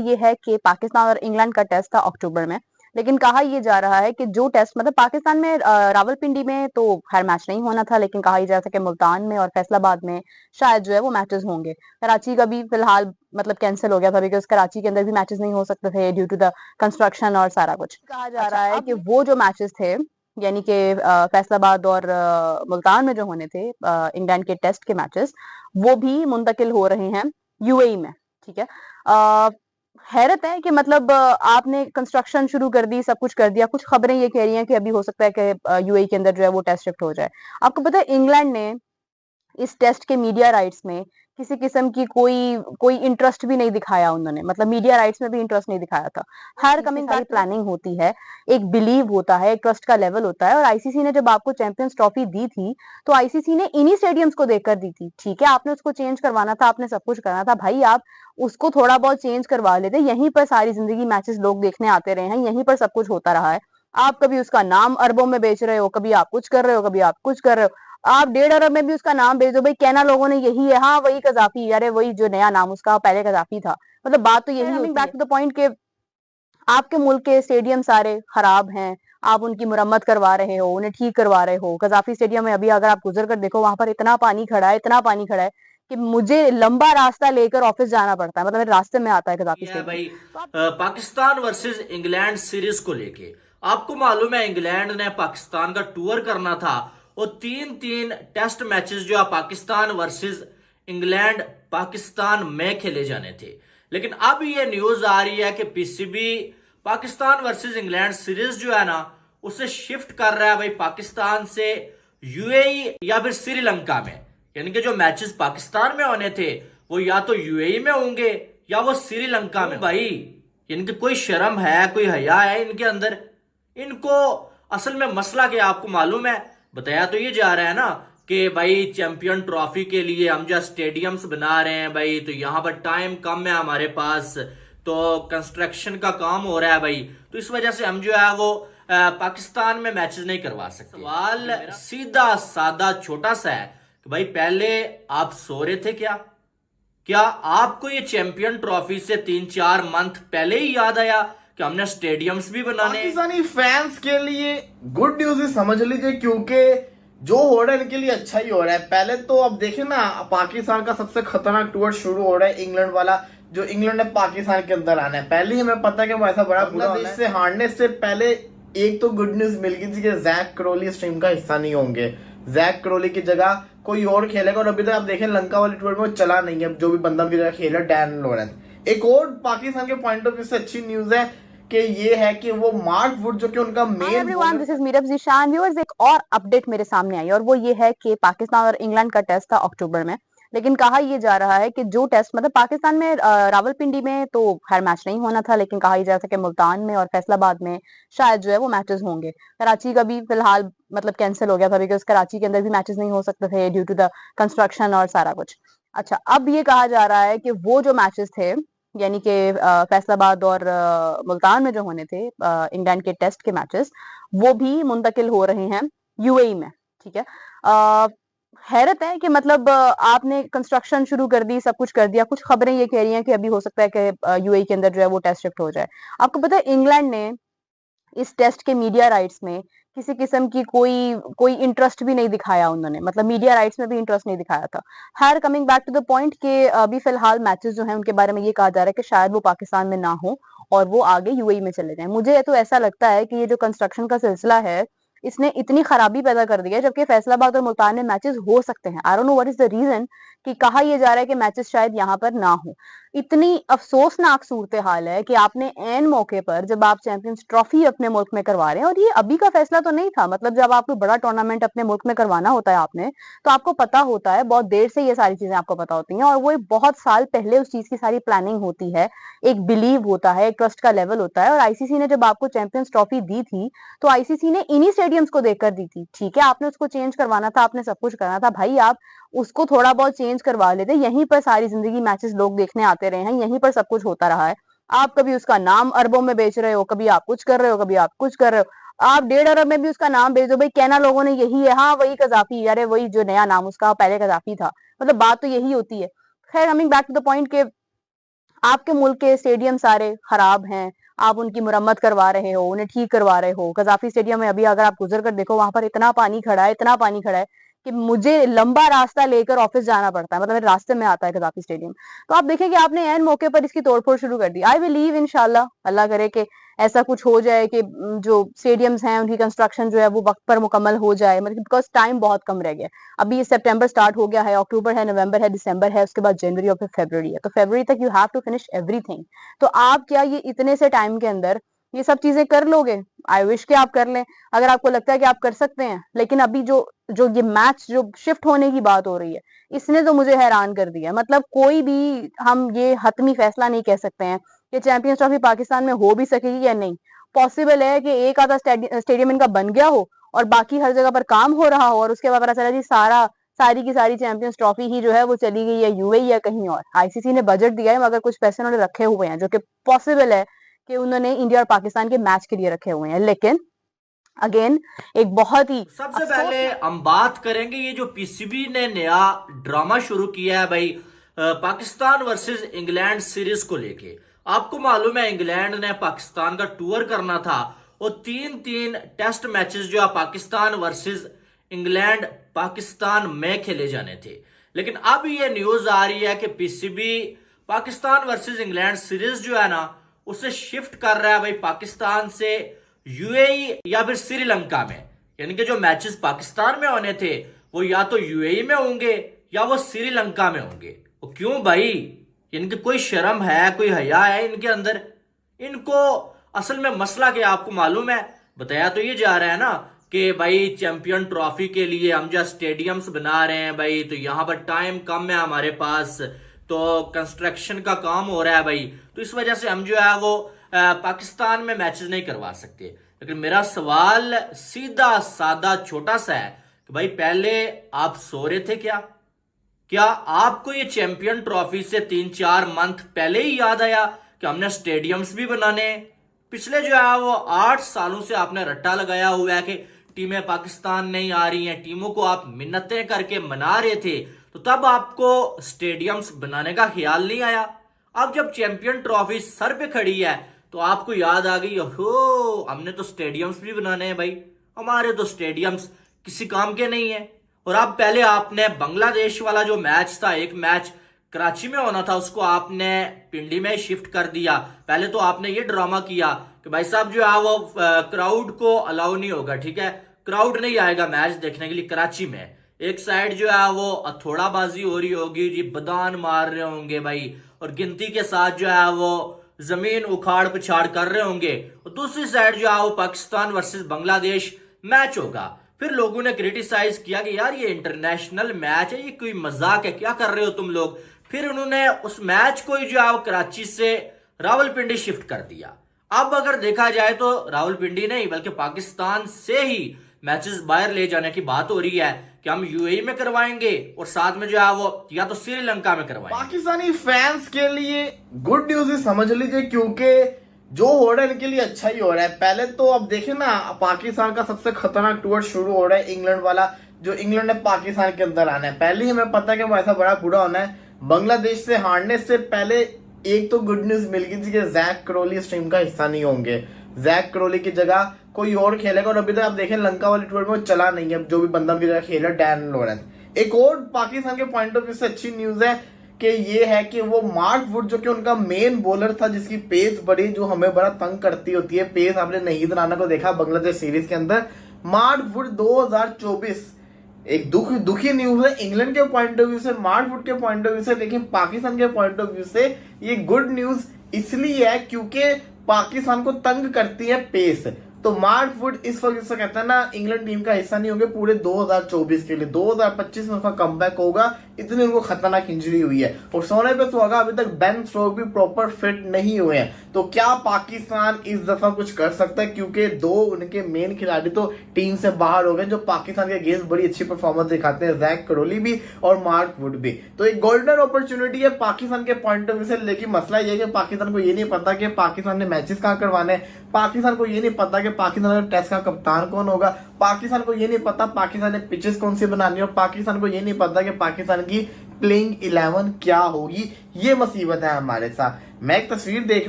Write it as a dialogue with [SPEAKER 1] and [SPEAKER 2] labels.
[SPEAKER 1] ये है कि पाकिस्तान और इंग्लैंड का टेस्ट था अक्टूबर में, लेकिन कहा ये जा रहा है कि जो टेस्ट मतलब पाकिस्तान में रावलपिंडी में तो खैर मैच नहीं होना था, लेकिन कहा जा रहा था कि मुल्तान में और फैसलाबाद में शायद जो है वो मैचेस होंगे। कराची का भी फिलहाल मतलब कैंसिल हो गया था, बिकॉज कराची के अंदर भी मैचेस नहीं हो सकते थे ड्यू टू द कंस्ट्रक्शन और सारा कुछ। कहा जा रहा है कि वो जो मैचेस थे यानी कि फैसलाबाद और मुल्तान में जो होने थे इंग्लैंड के टेस्ट के मैचेस, वो भी मुंतकिल हो रहे हैं यूएई में। ठीक है। हैरत है कि मतलब आपने कंस्ट्रक्शन शुरू कर दी, सब कुछ कर दिया, कुछ खबरें ये कह रही हैं कि अभी हो सकता है कि यूएई के अंदर जो है वो टेस्ट शिफ्ट हो जाए। आपको पता है इंग्लैंड ने इस टेस्ट के मीडिया राइट्स में किसी किस्म की कोई इंटरेस्ट भी नहीं दिखाया उन्होंने, मतलब मीडिया राइट्स में भी इंटरेस्ट नहीं दिखाया था। हर कमिंग सारी प्लानिंग होती है, एक बिलीव होता है, एक ट्रस्ट का लेवल होता है। और आईसीसी ने जब आपको चैंपियंस ट्रॉफी दी थी तो आईसीसी ने इन्हीं स्टेडियम्स को देखकर दी थी। ठीक है, आपने उसको चेंज करवाना था, आपने सब कुछ करना था भाई, आप उसको थोड़ा बहुत चेंज करवा लेते। यहीं पर सारी जिंदगी मैचेस लोग देखने आते रहे हैं, यहीं पर सब कुछ होता रहा है। आप कभी उसका नाम अरबों में बेच रहे हो, कभी आप कुछ कर रहे हो, कभी आप कुछ कर रहे हो। आप 1.5 अरब में भी उसका नाम भेज दो, भाई कहना लोगों ने यही है, हाँ वही कजाफी, अरे वही जो नया नाम उसका पहले कजाफी था। मतलब बात तो यही होती है। बैक टू द पॉइंट के आपके मुल्क के स्टेडियम सारे खराब हैं, आप उनकी मुरम्मत करवा रहे हो, उन्हें ठीक करवा रहे हो। कजाफी स्टेडियम में अभी अगर आप गुजर कर देखो, वहां पर इतना पानी खड़ा है, इतना पानी खड़ा है कि मुझे लंबा रास्ता लेकर ऑफिस जाना पड़ता है, मतलब मेरे रास्ते में आता है कजाफी
[SPEAKER 2] है
[SPEAKER 1] स्टेडियम।
[SPEAKER 2] भाई। पाकिस्तान वर्सेस इंग्लैंड सीरीज को लेके आपको मालूम है इंग्लैंड ने पाकिस्तान का टूर करना था और तीन तीन टेस्ट मैचेस जो है पाकिस्तान वर्सेस इंग्लैंड पाकिस्तान में खेले जाने थे। लेकिन अब ये न्यूज आ रही है कि PCB Pakistan versus England series जो है ना उसे शिफ्ट कर रहा है भाई पाकिस्तान से यूएई या फिर श्रीलंका में। यानी कि जो मैचेस पाकिस्तान में होने थे वो या तो यूएई में होंगे या वो श्रीलंका में। भाई इनकी कोई शर्म है, कोई हया है इनके अंदर? इनको असल में मसला क्या आपको मालूम है? बताया तो ये जा रहा है ना कि भाई चैंपियन ट्रॉफी के लिए हम जो स्टेडियम्स बना रहे हैं भाई, तो यहां पर टाइम कम है हमारे पास, तो कंस्ट्रक्शन का काम हो रहा है भाई, तो इस वजह से हम जो है वो पाकिस्तान में मैचेस नहीं करवा सकते। सवाल सीधा सादा छोटा सा है कि भाई पहले आप सो रहे थे क्या? क्या आपको ये चैंपियन ट्रॉफी से 3-4 मंथ पहले ही याद आया कि हमने स्टेडियम्स भी बनाने?
[SPEAKER 3] पाकिस्तानी फैंस के लिए गुड न्यूज ही समझ लीजिए, क्योंकि जो हो रहा है इनके लिए अच्छा ही हो रहा है। पहले तो अब देखें ना, पाकिस्तान का सबसे खतरनाक टूर शुरू हो रहा है इंग्लैंड वाला, जो इंग्लैंड ने पाकिस्तान के अंदर आना है। पहले ही हमें पता है कि वो ऐसा बड़ा बांग्लादेश से हारने से पहले एक तो गुड न्यूज मिल गई थी कि जैक क्रोली इस टीम का हिस्सा नहीं होंगे। जैक क्रोली की जगह कोई और खेलेगा, और अभी तक आप देखें लंका वाली टूर में वो चला नहीं है, जो भी बंदा की जगह खेला डैन लॉरेंस। एक और पाकिस्तान के पॉइंट ऑफ व्यू से अच्छी न्यूज है कि ये है कि वो मार्क वुड जो कि उनका main
[SPEAKER 1] everyone, this is Meerab Zeeshan. Viewers, एक और अपडेट मेरे सामने आई और वो ये है कि पाकिस्तान और इंग्लैंड का टेस्ट था अक्टूबर में, लेकिन कहा ये जा रहा है कि जो टेस्ट मतलब पाकिस्तान में रावलपिंडी में तो खैर मैच नहीं होना था, लेकिन कहा जा रहा था कि मुल्तान में और फैसलाबाद में शायद जो है वो मैचेस होंगे। कराची का भी फिलहाल मतलब कैंसिल हो गया था, बिकॉज कराची के अंदर भी मैचेस नहीं हो सकते थे ड्यू टू द कंस्ट्रक्शन और सारा कुछ। अच्छा, अब ये कहा जा रहा है कि वो जो मैचेस थे यानी कि फैसलाबाद और मुल्तान में जो होने थे इंग्लैंड के टेस्ट के मैचेस, वो भी मुंतकिल हो रहे हैं यूएई में। ठीक है। हैरत है कि मतलब आपने कंस्ट्रक्शन शुरू कर दी, सब कुछ कर दिया, कुछ खबरें ये कह रही हैं कि अभी हो सकता है कि यूएई के अंदर जो है वो टेस्ट शिफ्ट हो जाए। आपको पता है इंग्लैंड ने इस टेस्ट के मीडिया राइट्स में किसी किस्म की कोई इंटरेस्ट भी नहीं दिखाया उन्होंने, मतलब मीडिया राइट्स में भी इंटरेस्ट नहीं दिखाया था। हर coming back to the point के अभी फिलहाल मैचेस जो हैं उनके बारे में ये कहा जा रहा है कि शायद वो पाकिस्तान में ना हो और वो आगे यूएई में चले जाएं। मुझे तो ऐसा लगता है कि ये जो कंस्ट्रक्शन का सिलसिला है इसने इतनी खराबी पैदा कर दी है, जबकि फैसलाबाद और मुल्तान में मैचेस हो सकते हैं। I don't know what is the reason कि कहा यह जा रहा है कि मैचेस शायद यहाँ पर ना हो। इतनी अफसोसनाक सूरत हाल है कि आपने एन मौके पर जब आप चैंपियंस ट्रॉफी अपने मुल्क में करवा रहे हैं, और ये अभी का फैसला तो नहीं था, मतलब जब आपको बड़ा टूर्नामेंट अपने मुल्क में करवाना होता है आपने, तो आपको पता होता है, बहुत देर से ये सारी चीजें आपको पता होती हैं, और वो बहुत साल पहले उस चीज की सारी प्लानिंग होती है, एक बिलीव होता है, एक ट्रस्ट का लेवल होता है। और आईसीसी ने जब आपको चैंपियंस ट्रॉफी दी थी तो आईसीसी ने इन्हीं स्टेडियम्स को देखकर दी थी। ठीक है, आपने उसको चेंज करवाना था, आपने सब कुछ करना था भाई, आप उसको थोड़ा बहुत चेंज करवा लेते। यहीं पर सारी जिंदगी मैचेस लोग देखने आते रहे हैं, यहीं पर सब कुछ होता रहा है। आप कभी उसका नाम अरबों में बेच रहे हो, कभी आप कुछ कर रहे हो, कभी आप कुछ कर रहे हो। आप 1.5 अरब में भी उसका नाम भेज दो, भाई कहना लोगों ने यही है, हाँ वही कजाफी, अरे वही जो नया नाम उसका पहले कजाफी था। मतलब बात तो यही होती है। खैर, coming back to the point के आपके मुल्क के स्टेडियम सारे खराब हैं, आप उनकी मुरम्मत करवा रहे हो, उन्हें ठीक करवा रहे हो। कजाफी स्टेडियम में अभी अगर आप गुजर कर देखो, वहां पर इतना पानी खड़ा है, इतना पानी खड़ा है कि मुझे लंबा रास्ता लेकर ऑफिस जाना पड़ता है, मतलब मेरे रास्ते में आता है कजाफी स्टेडियम। तो आप देखें कि आपने ऐन मौके पर इसकी तोड़फोड़ शुरू कर दी। आई बिलीव इंशाल्लाह, अल्लाह करे कि ऐसा कुछ हो जाए कि जो स्टेडियम्स हैं उनकी कंस्ट्रक्शन जो है वो वक्त पर मुकम्मल हो जाए, मतलब बिकॉज टाइम बहुत कम रह गया। अभी ये सितंबर स्टार्ट हो गया है, अक्टूबर है, नवंबर है, दिसंबर है, उसके बाद जनवरी और फिर फरवरी है। तो फरवरी तक you have to finish everything. तो आप क्या ये इतने से टाइम के अंदर ये सब चीजें कर लोगे? आई विश कि आप कर लें, अगर आपको लगता है कि आप कर सकते हैं। लेकिन अभी जो जो ये मैच जो शिफ्ट होने की बात हो रही है, इसने तो मुझे हैरान कर दिया। मतलब कोई भी हम ये हतमी फैसला नहीं कह सकते हैं कि चैंपियंस ट्रॉफी पाकिस्तान में हो भी सकेगी या नहीं। पॉसिबल है कि एक आधा स्टेडियम इनका बन गया हो और बाकी हर जगह पर काम हो रहा हो, और उसके बाद पता चला जी सारी की सारी चैंपियंस ट्रॉफी ही जो है वो चली गई है यूएई या कहीं और। आईसीसी ने बजट दिया है मगर कुछ पैसे उन्होंने रखे हुए हैं, जो कि पॉसिबल है कि उन्होंने इंडिया और पाकिस्तान के मैच के लिए रखे हुए हैं। लेकिन अगेन एक बहुत ही
[SPEAKER 2] सबसे पहले हम बात करेंगे ये जो पीसीबी ने नया ड्रामा शुरू किया है भाई, पाकिस्तान वर्सेस इंग्लैंड सीरीज को लेके। आपको मालूम है इंग्लैंड ने पाकिस्तान का टूर करना था और 3-3 टेस्ट मैचेस जो है पाकिस्तान वर्सेस इंग्लैंड पाकिस्तान में खेले जाने थे। लेकिन अब ये न्यूज आ रही है कि PCB Pakistan versus England series जो है ना उसे शिफ्ट कर रहा है भाई पाकिस्तान से यूएई या फिर श्रीलंका में। यानी कि जो मैचेस पाकिस्तान में होने थे वो या तो यूएई में होंगे या वो श्रीलंका में होंगे। वो क्यों भाई? इनकी कोई शर्म है, कोई हया है इनके अंदर? इनको असल में मसला क्या आपको मालूम है? बताया तो ये जा रहा है ना कि भाई चैंपियन ट्रॉफी के लिए हम जो स्टेडियम्स बना रहे हैं भाई, तो यहां पर टाइम कम है हमारे पास, तो कंस्ट्रक्शन का काम हो रहा है भाई, तो इस वजह से हम जो है वो पाकिस्तान में मैचेस नहीं करवा सकते। लेकिन मेरा सवाल सीधा सादा छोटा सा है कि भाई पहले आप सो रहे थे क्या आपको ये चैंपियन ट्रॉफी से 3-4 मंथ पहले ही याद आया कि हमने स्टेडियम्स भी बनाने? पिछले जो है वो 8 सालों से आपने रट्टा लगाया हुआ है कि टीमें पाकिस्तान नहीं आ रही हैं, टीमों को आप मिन्नतें करके मना रहे थे, तो तब आपको स्टेडियम्स बनाने का ख्याल नहीं आया। अब जब चैंपियन ट्रॉफी सर पे खड़ी है तो आपको याद आ गई, हो हमने तो स्टेडियम्स भी बनाने हैं भाई, हमारे तो स्टेडियम्स किसी काम के नहीं है। और अब पहले आपने बांग्लादेश वाला जो मैच था, एक मैच कराची में होना था, उसको आपने पिंडी में शिफ्ट कर दिया। पहले तो आपने ये ड्रामा किया कि भाई साहब जो है वो क्राउड को अलाउ नहीं होगा, ठीक है, क्राउड नहीं आएगा मैच देखने के लिए कराची में। एक साइड जो है वो अथोड़ाबाजी हो रही होगी जी, बदान मार रहे होंगे भाई, और गिनती के साथ जो है वो जमीन उखाड़ पछाड़ कर रहे होंगे, और दूसरी साइड जो है वो पाकिस्तान वर्सेस बांग्लादेश मैच होगा। फिर लोगों ने क्रिटिसाइज किया कि यार ये इंटरनेशनल मैच है, ये कोई मजाक है, क्या कर रहे हो तुम लोग। फिर उन्होंने उस मैच को जो है कराची से रावलपिंडी शिफ्ट कर दिया। अब अगर देखा जाए तो रावलपिंडी नहीं बल्कि पाकिस्तान से ही मैचेस बाहर ले जाने की बात हो रही है कि हम यूएई में करवाएंगे और साथ में जो है वो या तो श्रीलंका में करवाएंगे।
[SPEAKER 3] पाकिस्तानी फैंस के लिए गुड न्यूज ही समझ लीजिए, क्योंकि जो हो रहा है इनके लिए अच्छा ही हो रहा है। पहले तो अब देखें ना, पाकिस्तान का सबसे खतरनाक टूर शुरू हो रहा है इंग्लैंड वाला, जो इंग्लैंड ने पाकिस्तान के अंदर आना है। पहले ही हमें पता है कि ऐसा बड़ा बुरा होना है। बांग्लादेश से हारने से पहले एक तो गुड न्यूज मिल गई थी कि जैक क्रोली इस टीम का हिस्सा नहीं होंगे, जैक क्रोली की जगह कोई और खेलेगा। और अभी तक आप देखें लंका वाले टूर में वो चला नहीं है, जो भी बंदा की जगह खेला डैन लॉरेंस। एक और पाकिस्तान के पॉइंट ऑफ व्यू से अच्छी न्यूज है कि ये है कि वो मार्क वुड जो कि उनका मेन बॉलर था, जिसकी पेस बड़ी जो हमें बड़ा तंग करती होती है, पेस आपने नहीद राना को देखा बांग्लादेश सीरीज के अंदर। मार्क वुड 2024 एक दुखी न्यूज है इंग्लैंड के पॉइंट ऑफ व्यू से, मार्क वुड के पॉइंट ऑफ व्यू से, लेकिन पाकिस्तान के पॉइंट ऑफ व्यू से ये गुड न्यूज इसलिए है क्योंकि पाकिस्तान को तंग करती है पेस। तो मार्क वुड इस वजह से कहता है ना इंग्लैंड टीम का हिस्सा नहीं होंगे पूरे 2024 के लिए। 2025 में उसका कमबैक होगा, इतनी उनको खतरनाक इंजरी हुई है। और सोने पे सुहागा अभी तक बेन स्टोक्स भी प्रॉपर फिट नहीं हुए हैं। तो क्या पाकिस्तान इस दफा कुछ कर सकता है? क्योंकि दो उनके मेन खिलाड़ी तो टीम से बाहर हो गए, जो पाकिस्तान के अगेंस्ट बड़ी अच्छी परफॉर्मेंस दिखाते हैं, जैक क्रोली भी और मार्क वुड भी। तो एक गोल्डन अपॉर्चुनिटी है पाकिस्तान के पॉइंट ऑफ व्यू से। लेकिन मसला यह है कि पाकिस्तान को ये नहीं पता कि पाकिस्तान ने मैचेस कहां करवाने, पाकिस्तान को ये नहीं पता कि पाकिस्तान टेस्ट का कप्तान कौन होगा, पाकिस्तान को ये नहीं पता पाकिस्तान ने पिचेस कौन सी बनानी है, और पाकिस्तान को ये नहीं पता कि पाकिस्तान की प्लेइंग 11 क्या होगी, ये मुसीबत है हमारे साथ। मैं एक तस्वीर देख रहा